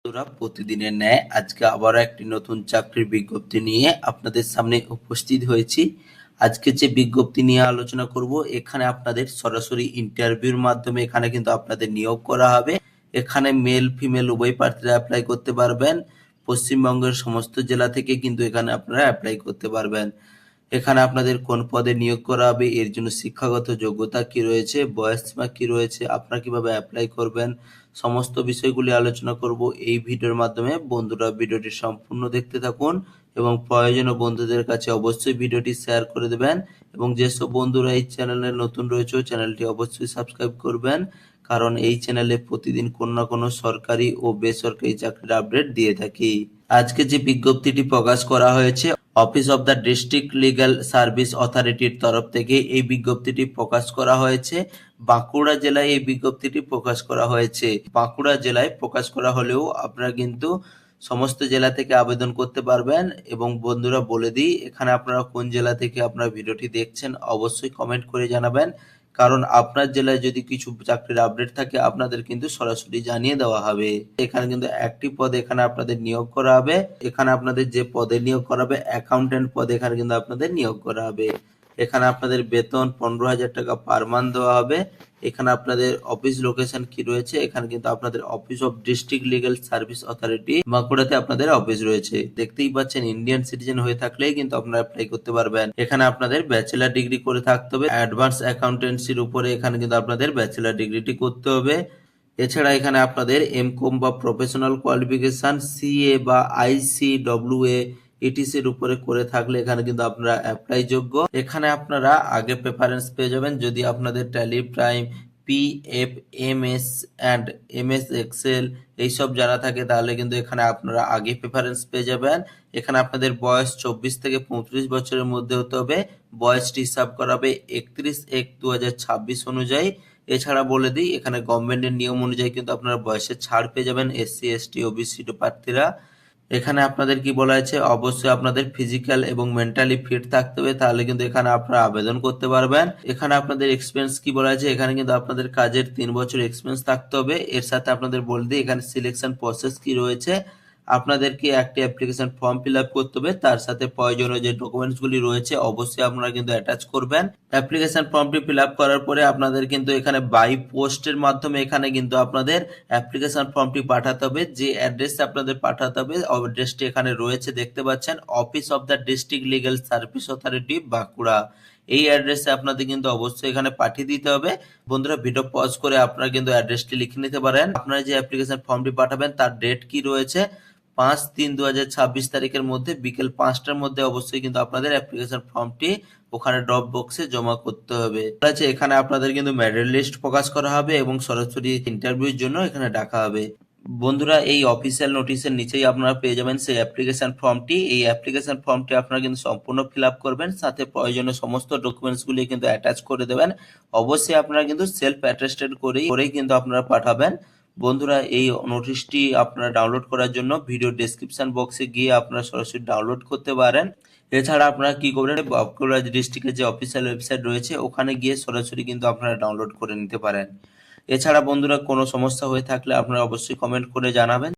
বন্ধুরা, প্রতিদিনের ন্যায় আজকে আবারও একটি নতুন চাকরির বিজ্ঞপ্তি নিয়ে আপনাদের সামনে উপস্থিত হয়েছি। আজকে যে বিজ্ঞপ্তি নিয়ে আলোচনা করব, এখানে আপনাদের সরাসরি ইন্টারভিউর মাধ্যমে এখানে কিন্তু আপনাদের নিয়োগ করা হবে। এখানে মেল ফিমেল উভয় প্রার্থীরা অ্যাপ্লাই করতে পারবেন। পশ্চিমবঙ্গের সমস্ত জেলা থেকে কিন্তু এখানে আপনারা অ্যাপ্লাই করতে পারবেন। এখানে আপনাদের কোন পদে নিয়োগ করা হবে, এর জন্য শিক্ষাগত যোগ্যতা কি রয়েছে, বয়সসীমা কি রয়েছে, আপনারা কিভাবে অ্যাপ্লাই করবেন, সমস্ত বিষয়গুলি আলোচনা করব এই ভিডিওর মাধ্যমে। বন্ধুরা, ভিডিওটি সম্পূর্ণ দেখতে থাকুন এবং প্রয়োজনীয় বন্ধুদের কাছে অবশ্যই ভিডিওটি শেয়ার করে দেবেন। এবং যেসব বন্ধুরা এই চ্যানেলে নতুন রয়েছে, চ্যানেলটি অবশ্যই সাবস্ক্রাইব করবেন, কারণ এই চ্যানেলে প্রতিদিন কোনো না কোনো সরকারি ও বেসরকারি চাকরির আপডেট দিয়ে থাকি। আজকে যে বিজ্ঞপ্তিটি প্রকাশ করা হয়েছে, office of the district legal service অথরিটির তরফ থেকে এই বিজ্ঞপ্তিটি প্রকাশ করা হয়েছে। বাঁকুড়া জেলায় এই বিজ্ঞপ্তিটি প্রকাশ করা হয়েছে। বাঁকুড়া জেলায় প্রকাশ করা হলেও আপনারা কিন্তু সমস্ত জেলা থেকে আবেদন করতে পারবেন। এবং বন্ধুরা বলে দিই, এখানে আপনারা কোন জেলা থেকে আপনারা ভিডিওটি দেখছেন অবশ্যই কমেন্ট করে জানাবেন, কারণ আপনার জেলায় যদি কিছু চাকরির আপডেট থাকে আপনাদের কিন্তু সরাসরি জানিয়ে দেওয়া হবে। এখানে কিন্তু একটি পদ এখানে আপনাদের নিয়োগ করা হবে। এখানে আপনাদের যে পদে নিয়োগ করা হবে, অ্যাকাউন্টেন্ট পদে এখানে কিন্তু আপনাদের নিয়োগ করা হবে। এখানে আপনাদের বেতন 15,000 টাকা পার মান্থ দেওয়া হবে। এখানে আপনাদের অফিস লোকেশন কি রয়েছে, এখানে কিন্তু আপনাদের office of district legal service authority বাঁকুড়াতে আপনাদের অফিস রয়েছে। দেখতেই পাচ্ছেন, ইন্ডিয়ান সিটিজেন হয়ে থাকলেই কিন্তু আপনারা অ্যাপ্লাই করতে পারবেন। এখানে আপনাদের ব্যাচেলার ডিগ্রি করে থাকতে হবে। অ্যাডভান্স অ্যাকাউন্টেন্সির উপরে এখানে কিন্তু আপনাদের ব্যাচেলার ডিগ্রিটি করতে হবে। এছাড়া এখানে আপনাদের এমকম বা প্রফেশনাল কোয়ালিফিকেশন সিএ বা আইসিডব্লিউএ ইটিসির উপরে করে থাকলে এখানে কিন্তু আপনারা অ্যাপ্লাই যোগ্য। এখানে আপনারা আগে প্রেফারেন্স পেয়ে যাবেন যদি আপনাদের Tally, Prime, PF, MS and MS Excel এইসব জানা থাকে, তাহলে কিন্তু এখানে আপনারা আগে প্রেফারেন্স পেয়ে যাবেন। এখানে আপনাদের বয়স 24 থেকে 35 বছরের মধ্যে হতে হবে। বয়সটি হিসাব করা হবে 31/1/2026 অনুযায়ী। এছাড়া বলে দিই, এখানে গভর্নমেন্টের নিয়ম অনুযায়ী কিন্তু আপনারা বয়সের ছাড় পেয়ে যাবেন এসসি, এসটি, ওবিসি প্রার্থীরা। এখানে আপনাদের কি বলা আছে, অবশ্যই আপনাদের ফিজিক্যাল এবং মেন্টালি ফিট থাকতে হবে, তাহলে কিন্তু এখানে আপনারা আবেদন করতে পারবেন। এখানে আপনাদের এক্সপিরিয়েন্স কি বলা আছে, এখানে কিন্তু আপনাদের কাজের 3 বছর এক্সপিরিয়েন্স থাকতে হবে। এর সাথে আপনাদের বলে দিই, এখানে সিলেকশন প্রসেস কি রয়েছে। আপনাদেরকে একটি অ্যাপ্লিকেশন ফর্ম ফিল আপ করতে হবে, তার সাথে প্রয়োজনীয় যে ডকুমেন্টসগুলি রয়েছে অবশ্যই আপনারা কিন্তু অ্যাটাচ করবেন। অ্যাপ্লিকেশন ফর্মটি ফিল আপ করার পরে আপনাদের কিন্তু এখানে বাই পোস্টের মাধ্যমে এখানে কিন্তু আপনাদের অ্যাপ্লিকেশন ফর্মটি পাঠাতে হবে। যে অ্যাড্রেসে আপনাদের পাঠাতে হবে, অ্যাড্রেসটি এখানে রয়েছে, দেখতে পাচ্ছেন, office of the district legal service authority Bankura. এই অ্যাড্রেসে আপনাদের কিন্তু অবশ্যই এখানে পাঠিয়ে দিতে হবে। বন্ধুরা, ভিডিও পজ করে আপনারা কিন্তু অ্যাড্রেসটি লিখে নিতে পারেন। আপনারা যে অ্যাপ্লিকেশন ফর্মটি পাঠাবেন তার ডেট কি রয়েছে, 5/3/2026 তারিখের মধ্যে বিকেল 5টার মধ্যে অবশ্যই কিন্তু আপনাদের অ্যাপ্লিকেশন ফর্মটি ওখানে ড্রপ বক্সে জমা করতে হবে। এখানে আপনাদের কিন্তু মেরিট লিস্ট প্রকাশ করা হবে এবং সরাসরি ইন্টারভিউর জন্য এখানে ডাকা হবে। বন্ধুরা, এই অফিসিয়াল নোটিশের নিচেই আপনারা পেয়ে যাবেন সেই অ্যাপ্লিকেশন ফর্মটি। এই অ্যাপ্লিকেশন ফর্মটি আপনারা কিন্তু সম্পূর্ণ ফিল আপ করবেন, সাথে প্রয়োজনীয় সমস্ত ডকুমেন্টসগুলি কিন্তু অ্যাটাচ করে দেবেন। অবশ্যই আপনারা কিন্তু সেলফ অ্যাটেস্টেড করেই কিন্তু আপনারা পাঠাবেন। বন্ধুরা, এই নোটিশটি আপনারা ডাউনলোড করার জন্য ভিডিও ডেসক্রিপশন বক্সে গিয়ে আপনারা সরাসরি ডাউনলোড করতে পারেন। এছাড়া আপনারা কি করবেন, বাঁকুড়া ডিস্ট্রিক্টের যে অফিসিয়াল ওয়েবসাইট রয়েছে ওখানে গিয়ে সরাসরি কিন্তু আপনারা ডাউনলোড করে নিতে পারেন। এছাড়া বন্ধুরা, কোনো সমস্যা হয়ে থাকলে আপনারা অবশ্যই কমেন্ট করে জানাবেন।